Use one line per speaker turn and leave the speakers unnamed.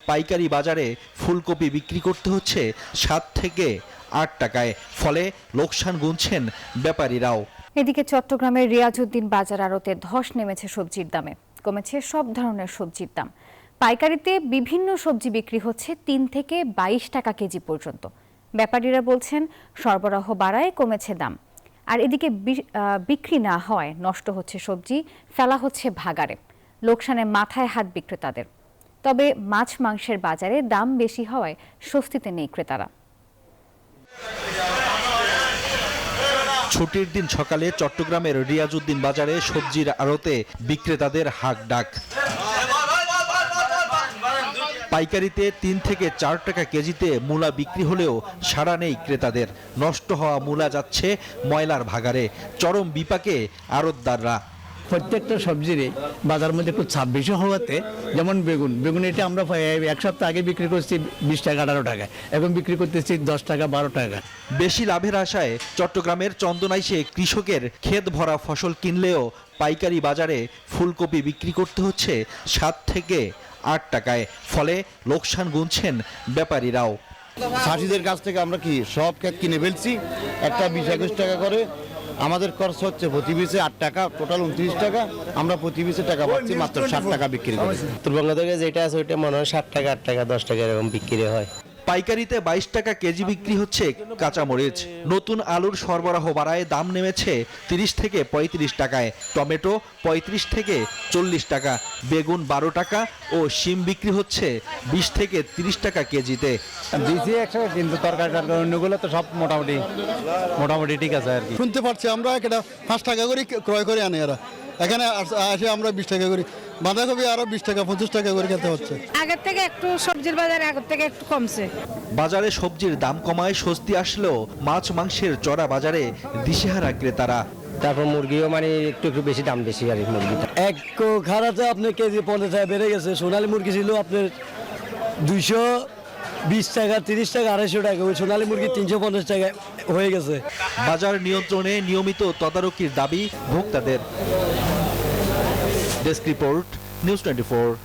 পাইকারি বাজারে ফুলকপি বিক্রি করতে হচ্ছে 7 থেকে 8 টাকায়, ফলে লোকসান গুনছেন ব্যাপারীরাও।
এদিকে চট্টগ্রামের রিয়াজউদ্দিন বাজার আড়তে ধস নেমেছে সবজির দামে, কমেছে সব ধরনের সবজির দাম। পাইকারিতে বিভিন্ন সবজি বিক্রি হচ্ছে 3 থেকে 22 টাকা কেজি পর্যন্ত। ব্যাপারীরা বলছেন সরবরাহ বাড়ায় কমেছে দাম। আর এদিকে বিক্রি না হয় নষ্ট হচ্ছে সবজি, ফেলা হচ্ছে ভাগাড়ে। লোকসানে মাথায় হাত বিক্রেতাদের। তবে মাছ মাংসের বাজারে দাম বেশি হওয়ায় স্বস্তিতে নেই ক্রেতারা।
ছুটির দিন সকালে চট্টগ্রামের রিয়াজউদ্দিন বাজারে সবজির আড়তে বিক্রেতাদের হাক ডাক। পাইকারিতে 3 থেকে 4 টাকা কেজিতে মূলা বিক্রি হলেও সাড়া নেই ক্রেতাদের। নষ্ট হওয়া মূলা যাচ্ছে ময়লার ভাগাড়ে। চরম বিপাকে আড়তদাররা।
প্রত্যেকটা সবজির বাজার মধ্যে একটু ছাপ বেশি হওয়াতে, যেমন বেগুন এটা আমরা 1 সপ্তাহ আগে বিক্রি করছি 20 টাকা 18 টাকা, এখন বিক্রি করতেছি 10 টাকা 12 টাকা।
বেশি লাভের আশায় চট্টগ্রামের চন্দনাইশে কৃষকের ক্ষেত ভরা ফসল কিনলেও পাইকারি বাজারে ফুলকপি বিক্রি করতে হচ্ছে 7 থেকে 8 টাকায়, ফলে লোকসান গুনছেন ব্যাপারীরাও।
চাষিদের কাছ থেকে আমরা কি সব ক্ষেত কিনে ফেলছি, একটা 20-21 টাকা করে আমাদের খরচ হচ্ছে প্রতি পিসে 8 টাকা, টোটাল 29 টাকা। আমরা প্রতি পিসে টাকা পাচ্ছি মাত্র 60 টাকা বিক্রি করি।
উত্তরবঙ্গ থেকে যেটা আছে ওইটা মনে হয় 60 টাকা 8 টাকা 10 টাকা এরকম বিক্রি হয়।
পাইকারিতে 22 টাকা কেজি বিক্রি হচ্ছে কাঁচামরিচ। নতুন আলুর সরবরাহ বাড়ায় দাম নেমেছে 30 থেকে 35 টাকায়। টমেটো 35 থেকে 40 টাকা, বেগুন 12 টাকা ও শিম বিক্রি হচ্ছে 20 থেকে 30 টাকা কেজিতে।
দিছি 100, কিন্তু তরকারি অন্যগুলো তো সব মোটামুটি ঠিক আছে আর কি।
শুনতে পাচ্ছি আমরা এটা 5 টাকা করে ক্রয় করে আনে এরা, এখানে আসে আমরা 20 টাকা করে। বাঁধাকপি আরো 20 টাকা 25 টাকা করে খেতে হচ্ছে।
আগের থেকে একটু সবজির বাজার আগের থেকে একটু কমছে।
বাজারে সবজির দাম কমায় স্বস্তি আসলেও মাছ মাংসের চড়া বাজারে দিশেহারা ক্রেতারা।
তারপর মুরগিও মানে একটু বেশি দাম বেশি আর মুরগিটা।
এক খারাতে আপনার কেজি 50 টাকা বেড়ে গেছে। সোনালী মুরগি ছিল আপনার 220 টাকা 30 টাকা 250 টাকা, ওই সোনালী মুরগি 350 টাকা হয়ে গেছে।
বাজার নিয়ন্ত্রণে নিয়মিত তদারকির দাবি ভোক্তাদের। Desk report, news 24।